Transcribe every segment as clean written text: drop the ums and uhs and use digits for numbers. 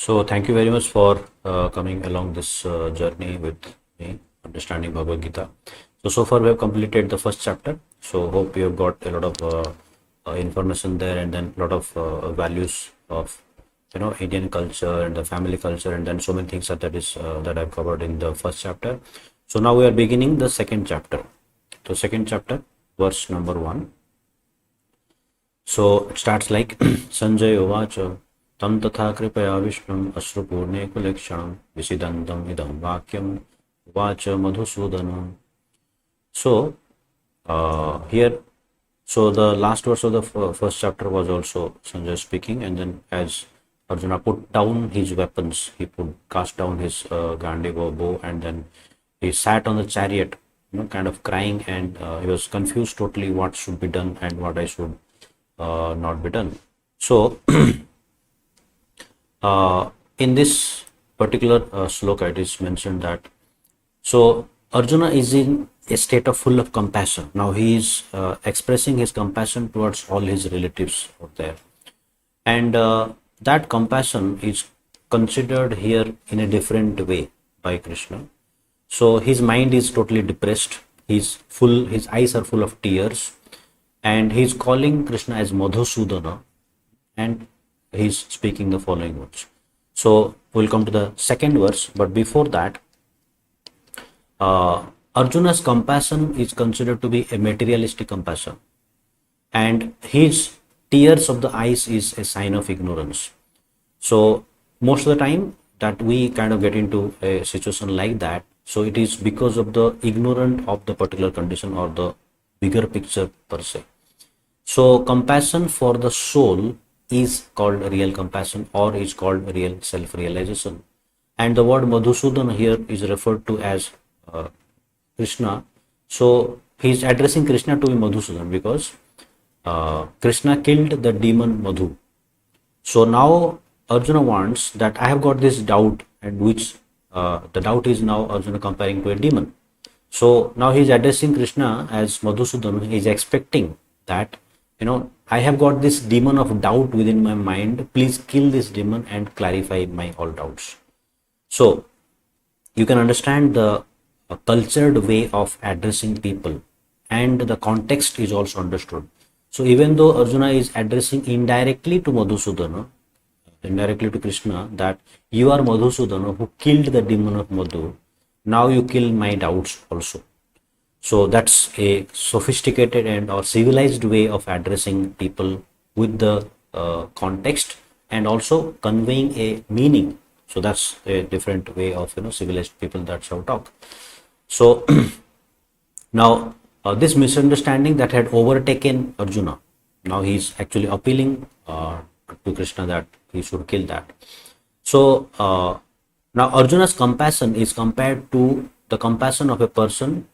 So thank you very much for coming along this journey with me, understanding Bhagavad Gita. So far we have completed the first chapter. So hope you have got a lot of information there, and then a lot of values of Indian culture and the family culture, and then so many things that I've covered in the first chapter. So now we are beginning the second chapter. So second chapter, verse number 1. So it starts like Sanjay Uvacha tam tatha kripaya vishnum ashrupurne kulekshanam visidantam idam vakyam uvacha madhusudanam. So here, so the last verse of the first chapter was also Sanjay speaking, and then as Arjuna put down his weapons, he cast down his Gandiva bow, and then he sat on the chariot, kind of crying, and he was confused totally what should be done and what I should not be done. So in this particular sloka, it is mentioned that Arjuna is in a state of full of compassion. Now he is expressing his compassion towards all his relatives out there, and that compassion is considered here in a different way by Krishna. So his mind is totally depressed. His eyes are full of tears, and he's calling Krishna as Madhusudana, and he's speaking the following words. So we'll come to the second verse, but before that, Arjuna's compassion is considered to be a materialistic compassion, and his tears of the eyes is a sign of ignorance. So most of the time that we kind of get into a situation like that, so it is because of the ignorant of the particular condition or the bigger picture per se. So compassion for the soul is called real compassion, or is called real self-realization. And the word Madhusudan here is referred to as Krishna. So he is addressing Krishna to be Madhusudan because Krishna killed the demon Madhu. So now Arjuna wants that I have got this doubt, and which the doubt is now Arjuna comparing to a demon. So now he is addressing Krishna as Madhusudan. He is expecting that, I have got this demon of doubt within my mind. Please kill this demon and clarify my all doubts. So you can understand the cultured way of addressing people, and the context is also understood. So even though Arjuna is addressing indirectly to Madhusudana, indirectly to Krishna, that you are Madhusudana who killed the demon of Madhu, now you kill my doubts also. So that's a sophisticated and or civilized way of addressing people with the context, and also conveying a meaning. So that's a different way of civilized people, that's how talk. So now this misunderstanding that had overtaken Arjuna, now he's actually appealing to Krishna that he should kill that. So now Arjuna's compassion is compared to the compassion of a person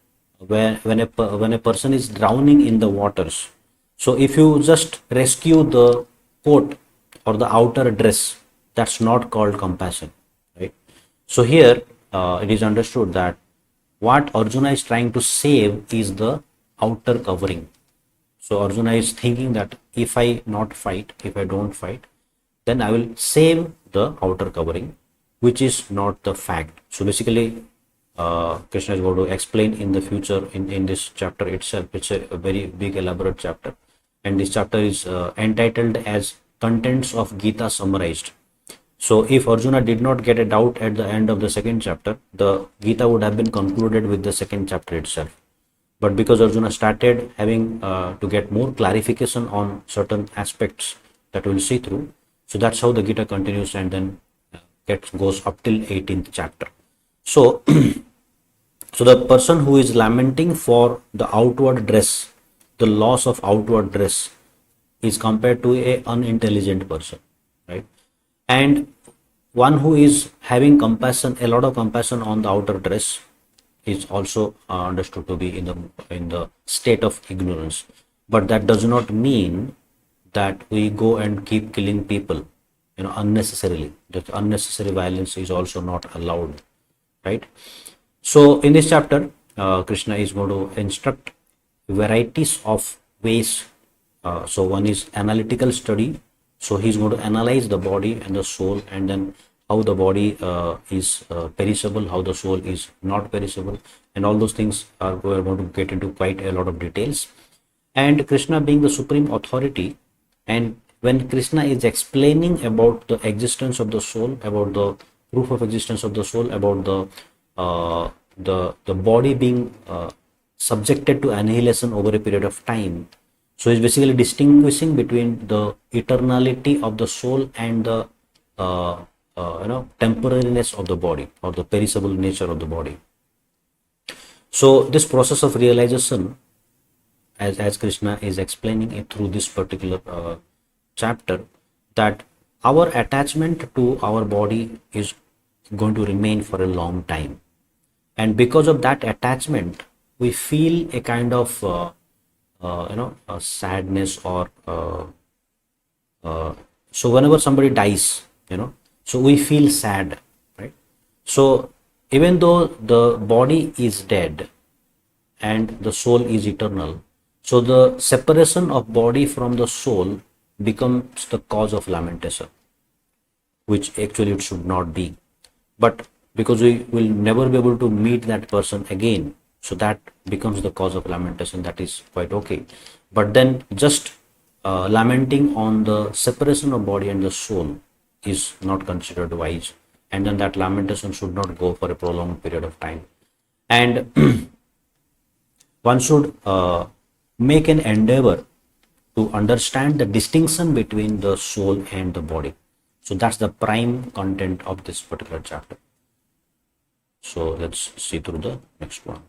when a person is drowning in the waters. So if you just rescue the coat or the outer dress, that's not called compassion, right? So here it is understood that what Arjuna is trying to save is the outer covering. So Arjuna is thinking that if I don't fight, then I will save the outer covering, which is not the fact. So basically Krishna is going to explain in the future in this chapter itself. It's a very big elaborate chapter, and this chapter is entitled as Contents of Gita Summarized. So if Arjuna did not get a doubt at the end of the second chapter, the Gita would have been concluded with the second chapter itself. But because Arjuna started having to get more clarification on certain aspects that we'll see through, so that's how the Gita continues, and then goes up till 18th chapter. So so the person who is lamenting for the outward dress, the loss of outward dress, is compared to a unintelligent person, right? And one who is having compassion, a lot of compassion on the outer dress, is also understood to be in the state of ignorance. But that does not mean that we go and keep killing people unnecessarily. That unnecessary violence is also not allowed, right? So in this chapter, Krishna is going to instruct varieties of ways. So one is analytical study. So he's going to analyze the body and the soul, and then how the body is perishable, how the soul is not perishable, and all those things are we are going to get into quite a lot of details. And Krishna being the supreme authority, and when Krishna is explaining about the existence of the soul, about the proof of existence of the soul, about the body being subjected to annihilation over a period of time, so he's basically distinguishing between the eternality of the soul and the uh, temporariness of the body, or the perishable nature of the body. So this process of realization, as Krishna is explaining it through this particular chapter, that our attachment to our body is going to remain for a long time, and because of that attachment we feel a kind of a sadness, or so whenever somebody dies, so we feel sad, right? So even though the body is dead and the soul is eternal, so the separation of body from the soul becomes the cause of lamentation, which actually it should not be. But because we will never be able to meet that person again, so that becomes the cause of lamentation. That is quite okay. But then just lamenting on the separation of body and the soul is not considered wise, and then that lamentation should not go for a prolonged period of time. And one should make an endeavor to understand the distinction between the soul and the body. So that's the prime content of this particular chapter. So let's see through the next one.